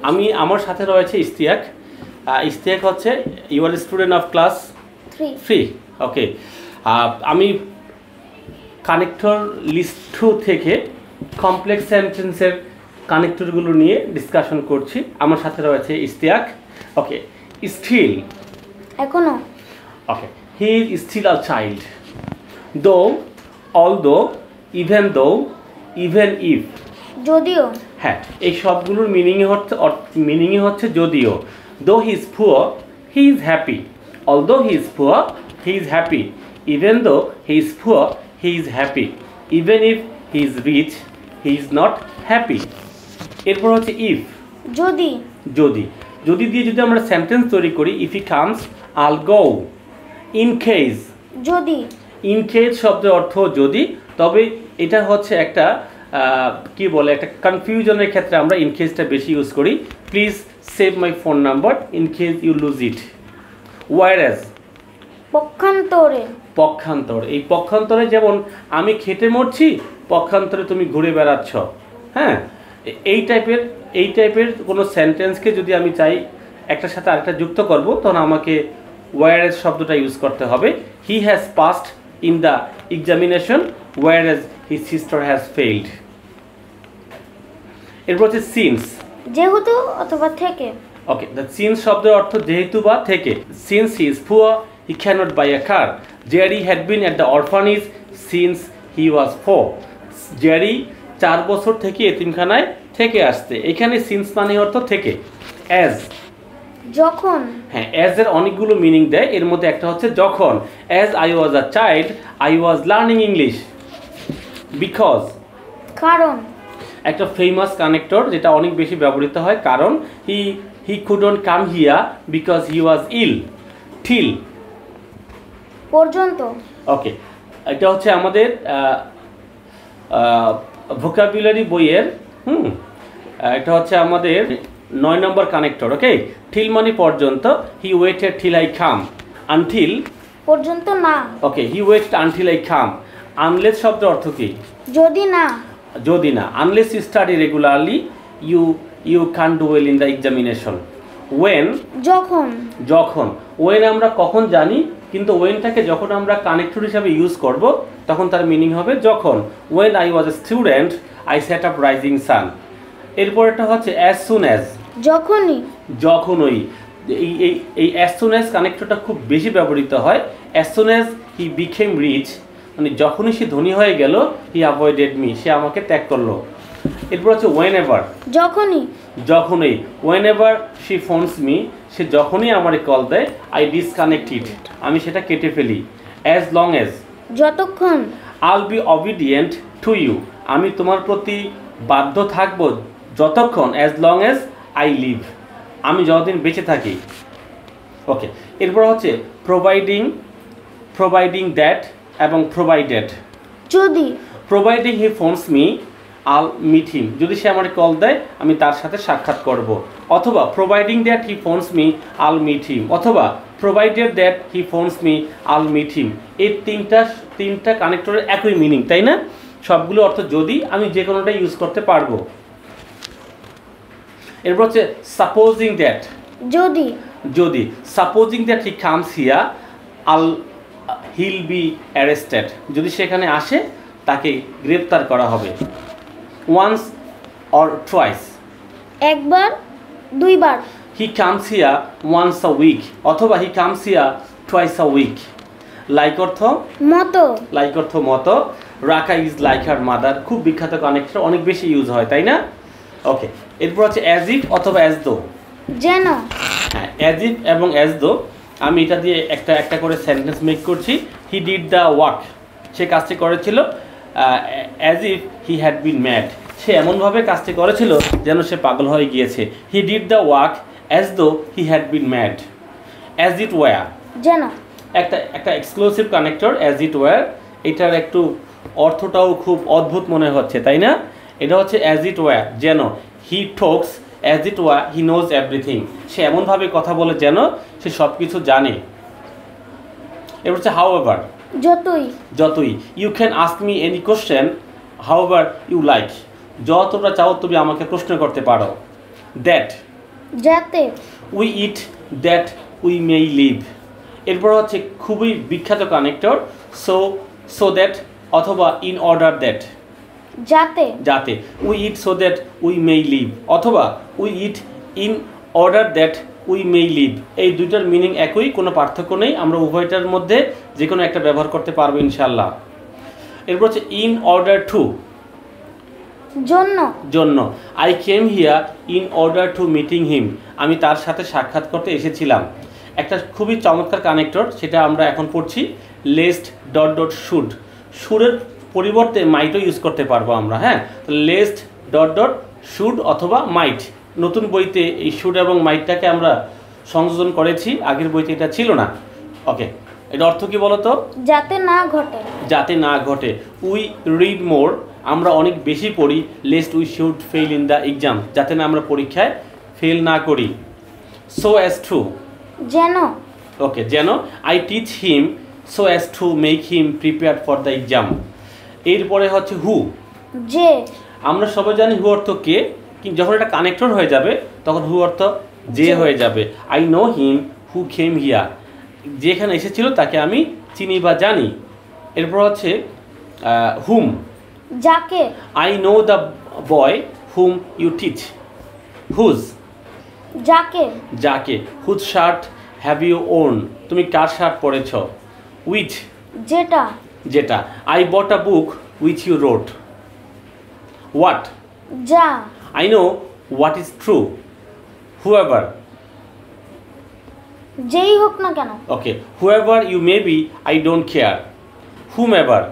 আমি আমার সাথে রয়েছে ইস্তিয়াক। ইস্তিয়াক হচ্ছে you are student of class 3। Okay, আমি কানেক্টর লিস্ট 2 থেকে কমপ্লেক্স সেন্টেন্সের কানেক্টরগুলো নিয়ে ডিসকাশন করছি। আমার সাথে রয়েছে ইস্তিয়াক। ওকে, স্টিল এখনো। Okay, he is still a child. Though, although, even though, even if. যদিও। হ্যাঁ, এই সবগুলোর মিনিংই হচ্ছে যদিও। Though he is poor, he is happy. Although he is poor, he is happy. Even though he is poor, he is happy. Even if he is rich, he is not happy. এরপর হচ্ছে if, যদি। যদি যদি দিয়ে যদি আমরা sentence তৈরি করি, if he comes Al go. In case, যদি। ইন কেস শব্দের অর্থ যদি, তবে এটা হচ্ছে একটা কি বলে, একটা কনফিউশনের ক্ষেত্রে আমরা ইন কেসটা বেশি ইউজ করি। Please save my phone number in case you lose it. Whereas, পক্ষান্তরে। পক্ষান্তর। এই পক্ষান্তরে যেমন আমি খেটে মরছি, পক্ষান্তরে তুমি ঘুরে বেড়াচ্ছ। হ্যাঁ, এই টাইপের কোনো সেন্টেন্সকে যদি আমি চাই একটার সাথে আরেকটা যুক্ত করব, তখন আমাকে ওয়ারএজ শব্দটা ইউজ করতে হবে। He has passed in the examination whereas his sister has failed. এরপর হচ্ছে সিন্স, যেহেতু অথবা থেকে। ওকে, দ্য সিন্স শব্দের অর্থ যেহেতু বা থেকে। Since he is poor, he cannot buy a car. Jerry had been at the orphanage since he was 4। Jerry 4 বছর থেকে এতিমখানায় থেকে আসছে। এখানে সিন্স মানে অর্থ থেকে। অ্যাজ, যখন। হ্যাঁ, অ্যাজ এর অনেকগুলো মিনিং দেয়, এর মধ্যে একটা হচ্ছে যখন। As I was a child I was learning English. Because, কারণ। একটা ফেমাস কানেক্টর যেটা অনেক বেশি ব্যবহৃত হয়। কারণ, he couldn't come here because he was ill. Till, পর্যন্ত। ওকে, এটা হচ্ছে আমাদের ভোকাবুলারি বইয়ের এটা হচ্ছে আমাদের 9 নম্বর কানেক্টর। ওকে, টিল মানে পর্যন্ত। He waited till I come. Until, পর্যন্ত না। Okay, he waited until I come. Unless শব্দের অর্থ কি? যদি না। যদি না। Unless you study regularly you can do well in the examination. When, যখন। যখন। ওয়েন আমরা কখন জানি, কিন্তু ওয়েনটাকে যখন আমরা কানেক্টর হিসাবে ইউজ করব, তখন তার মিনিং হবে যখন। When I was a student I set up rising sun. এরপর এটা হচ্ছে অ্যাজ সুন অ্যাজ, যখনই। যখনই। এই অ্যাজ সুন অ্যাজ কানেক্টরটা খুব বেশি ব্যবহৃত হয়। As soon as he became rich, মানে যখনই সে ধনী হয়ে গেল, হি অ্যাভয়েডেড মি, সে আমাকে ত্যাগ করলো। এরপর হচ্ছে ওয়েন এভার, যখনই। যখনই। Whenever she phones me, সে যখনই আমারে কল দেয়, আই ডিসকানেক্ট ইট, আমি সেটা কেটে ফেলি। অ্যাজ লং অ্যাজ, যতক্ষণ। I'll be obedient to you, আমি তোমার প্রতি বাধ্য থাকব যতক্ষণ। As long as I live, আমি যতদিন বেঁচে থাকি। ওকে, এরপর হচ্ছে প্রোভাইডিং দ্যাট এবং প্রোভাইডেড। যদি। Providing he phones me I'll meet him, যদি সে আমার কল দেয় আমি তার সাথে সাক্ষাৎ করব। অথবা providing that he phones me I'll meet him, অথবা provided that he phones me I'll meet him. এই তিনটা কানেক্টরের একই মিনিং, তাই না? সবগুলো অর্থ যদি, আমি যে কোনোটা ইউজ করতে পারবো। এরপর হচ্ছে সাপোজিং দ্যাট, যদি। যদি। Supposing that he comes here he'll be arrested, যদি সেখানে আসে তাকে গ্রেপ্তার করা হবে। ওয়ান্স অর টুয়াইস, একবার দুইবার। He comes here once a week, অথবা he comes here twice a week. Like অর্থ মতো। লাইক অর্থ মতো। রাকা ইজ লাইক হার মাদার, খুব বিখ্যাত কানেক্টর, অনেক বেশি ইউজ হয়, তাই না? ওকে, এরপর হচ্ছে অ্যাজ ইফ অথবা অ্যাজ দো। যেন। হ্যাঁ, অ্যাজ ইফ এবং অ্যাজ দো, আমি এটা দিয়ে একটা করে সেন্টেন্স মেক করছি। হি ডিড দ্য ওয়ার্ক, সে কাজটি করেছিল। As if he had been mad, সে এমনভাবে কাজটি করেছিল যেন সে পাগল হয়ে গিয়েছে। He did the work as though he had been mad. As it were, যেন। একটা exclusive connector, as it were. এটার একটু অর্থটাও খুব অদ্ভুত মনে হচ্ছে, তাই না? এটা হচ্ছে অ্যাজ ইট ওয়্যার, যেন। He talks as it were he knows everything, সে এমনভাবে কথা বলে যেন সে সব কিছু জানে। এবার হচ্ছে হাউএভার, যতই। যতই। You can ask me any question however you like, যতটা চাও তুমি আমাকে প্রশ্ন করতে পারো। দ্যাট, যাতে, we eat that we may live. এরপর হচ্ছে খুবই বিখ্যাত কানেক্টর সো, সো দ্যাট অথবা ইন অর্ডার দ্যাট, যাতে, যাতে, we eat so that we may live অথবা we eat in order that we may live. এই দুইটার মিনিং একই, কোনো পার্থক্য নেই, আমরা উভয়টার মধ্যে যে কোনো একটা ব্যবহার করতে পারবো ইনশাল্লাহ। এরপর হচ্ছে ইন অর্ডার টু, জন্য, জন্য, I came here in order to meeting হিম, আমি তার সাথে সাক্ষাৎ করতে এসেছিলাম। একটা খুবই চমৎকার কানেক্টর, সেটা আমরা এখন পড়ছি, লেস্ট ডট ডট শুড। শুডের পরিবর্তে মাইটও ইউজ করতে পারবো আমরা, হ্যাঁ। লেস্ট ডট ডট শুড অথবা মাইট, নতুন বইতে এই শুড এবং মাইটটাকে আমরা সংযোজন করেছি, আগের বইতে এটা ছিল না। ওকে, এটা অর্থ কি বলো তো? যাতে না ঘটে, যাতে না ঘটে। উই রিড মোর, আমরা অনেক বেশি পড়ি, lest we should fail in the exam, যাতে না আমরা পরীক্ষায় ফেল না করি। সো অ্যাজ টু, যেন, ওকে, যেন, I teach him so as to make him prepare for the exam. এরপরে হচ্ছে হু, যে, আমরা সবাই জানি হু অর্থ কে, কিন্তু যখন এটা কানেক্টর হয়ে যাবে তখন হু অর্থ যে হয়ে যাবে। I know him who came here, যেখানে এসেছিল তাকে আমি চিনি বা জানি। এরপর হচ্ছে হুম, যাকে, I know the boy whom you teach. Whose, যাকে, যাকে, whose shirt have you on, তুমি কার শার্ট পরেছ। উইচ, যেটা, যেটা, I bought a book which you wrote. What, যা, I know what is true. Whoever, যেই হোক না কেন, okay, whoever you may be I don't care. Whomever,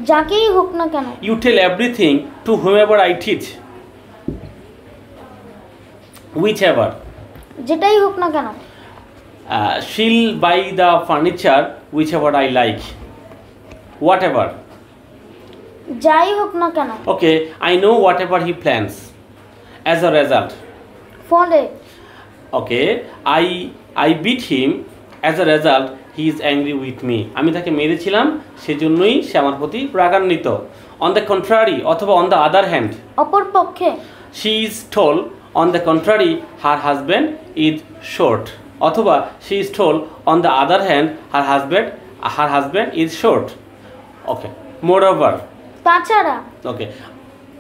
যাকেই হোক না কেন, you tell everything to whomever I teach. Whichever, যেটাই হোক না কেন, she'll buy the furniture whichever I like. Whatever, যাই হোক না কেন, okay, I know whatever he plans. As a result, ফলে, okay, I beat him as a result he is angry with me, আমি তাকে মেরেছিলাম সেজন্যই সে আমার প্রতি রাগান্বিত। অন দ্য কন্ট্রারি অথবা অন দ্য আদার হ্যান্ড, অপর পক্ষে, she is tall on the contrary her husband is short অথবা she is tall on the other hand her husband is short. Okay, moreover, তাছাড়া, okay,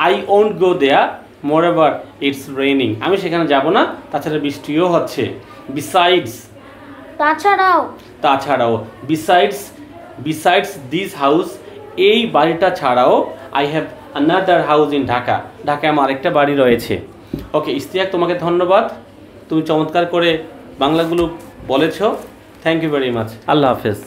I won't go there moreover it's raining, আমি সেখানে যাব না, তাছাড়া বৃষ্টিও হচ্ছে। Besides, তাছাড়াও, তাছাড়াও, বিসাইডস দিস হাউস, এই বাড়িটা ছাড়াও, I have another house in Dhaka, ঢাকায় আমার আরেকটা বাড়ি রয়েছে। ওকে ইশতিয়াক, তোমাকে ধন্যবাদ, তুমি চমৎকার করে বাংলাগুলো বলেছো। Thank you very much. আল্লাহ হাফেজ।